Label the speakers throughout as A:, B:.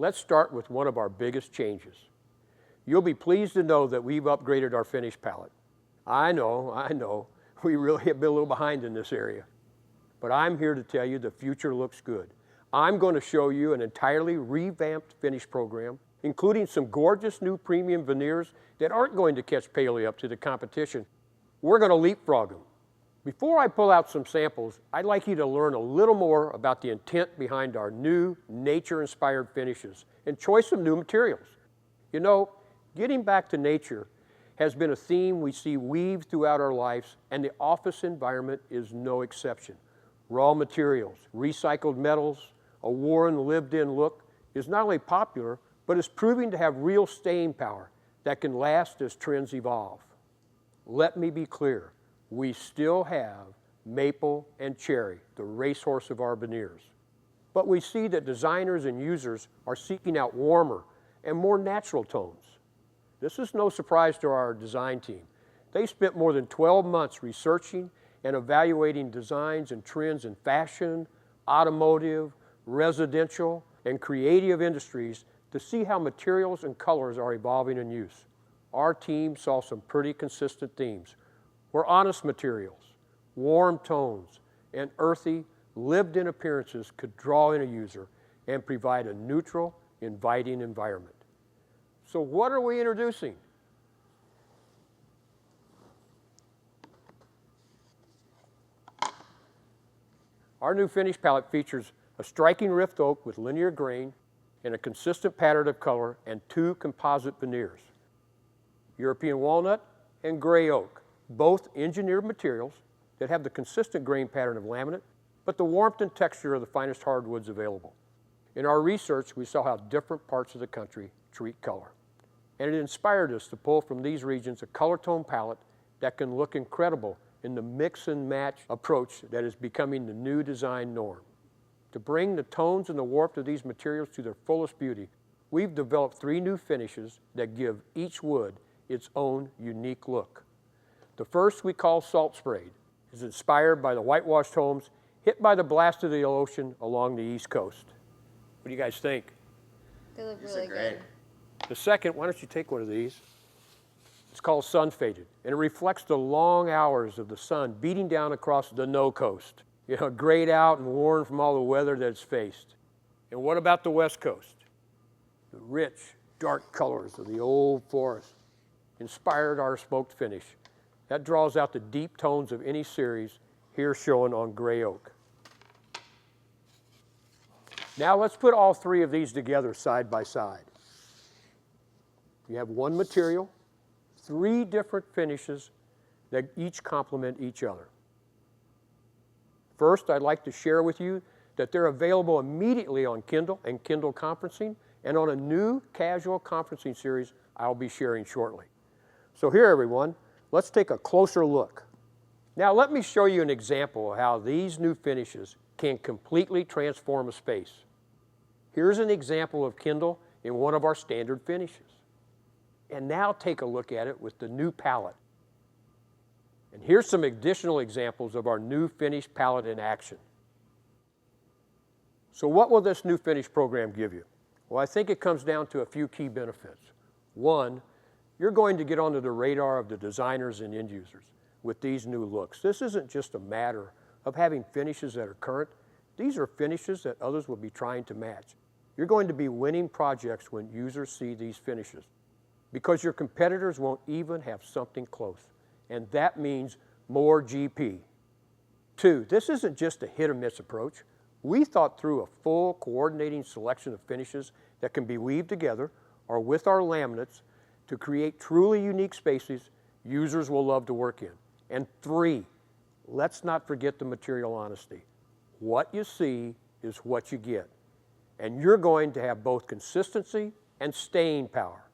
A: Let's start with one of our biggest changes. You'll be pleased to know that we've upgraded our finish palette. I know, we really have been a little behind in this area. But I'm here to tell you the future looks good. I'm going to show you an entirely revamped finish program, including some gorgeous new premium veneers that aren't going to catch Paoli up to the competition. We're going to leapfrog them. Before I pull out some samples, I'd like you to learn a little more about the intent behind our new nature-inspired finishes and choice of new materials. You know, getting back to nature has been a theme we see weaved throughout our lives, and the office environment is no exception. Raw materials, recycled metals, a worn, lived-in look is not only popular, but is proving to have real staying power that can last as trends evolve. Let me be clear, we still have maple and cherry, the racehorse of our veneers. But we see that designers and users are seeking out warmer and more natural tones. This is no surprise to our design team. They spent more than 12 months researching and evaluating designs and trends in fashion, automotive, residential, and creative industries to see how materials and colors are evolving in use. Our team saw some pretty consistent themes, where honest materials, warm tones, and earthy, lived-in appearances could draw in a user and provide a neutral, inviting environment. So what are we introducing? Our new finish palette features a striking rift oak with linear grain and a consistent pattern of color and 2 composite veneers. European walnut and gray oak, both engineered materials that have the consistent grain pattern of laminate, but the warmth and texture of the finest hardwoods available. In our research, we saw how different parts of the country treat color. And it inspired us to pull from these regions a color tone palette that can look incredible in the mix and match approach that is becoming the new design norm. To bring the tones and the warmth of these materials to their fullest beauty, we've developed 3 new finishes that give each wood its own unique look. The first we call Salt Sprayed, is inspired by the whitewashed homes hit by the blast of the ocean along the East Coast. What do you guys think?
B: They look really good.
A: The second, why don't you take one of these? It's called Sun Faded, and it reflects the long hours of the sun beating down across the no coast. You know, grayed out and worn from all the weather that it's faced. And what about the West Coast? The rich, dark colors of the old forest inspired our smoked finish. That draws out the deep tones of any series, here shown on gray oak. Now let's put all 3 of these together side by side. You have one material, 3 different finishes that each complement each other. First, I'd like to share with you that they're available immediately on Kindle and Kindle conferencing and on a new casual conferencing series I'll be sharing shortly. So here, everyone, let's take a closer look. Now let me show you an example of how these new finishes can completely transform a space. Here's an example of Kindle in one of our standard finishes. And now take a look at it with the new palette. And here's some additional examples of our new finish palette in action. So what will this new finish program give you? Well, I think it comes down to a few key benefits. One, you're going to get onto the radar of the designers and end users with these new looks. This isn't just a matter of having finishes that are current. These are finishes that others will be trying to match. You're going to be winning projects when users see these finishes, because your competitors won't even have something close. And that means more GP. 2, this isn't just a hit or miss approach. We thought through a full coordinating selection of finishes that can be weaved together or with our laminates to create truly unique spaces users will love to work in. And 3, let's not forget the material honesty. What you see is what you get. And you're going to have both consistency and staying power,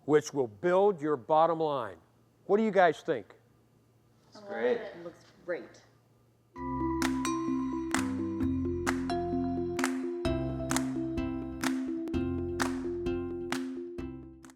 A: which will build your bottom line. What do you guys think?
B: It's great. It looks great.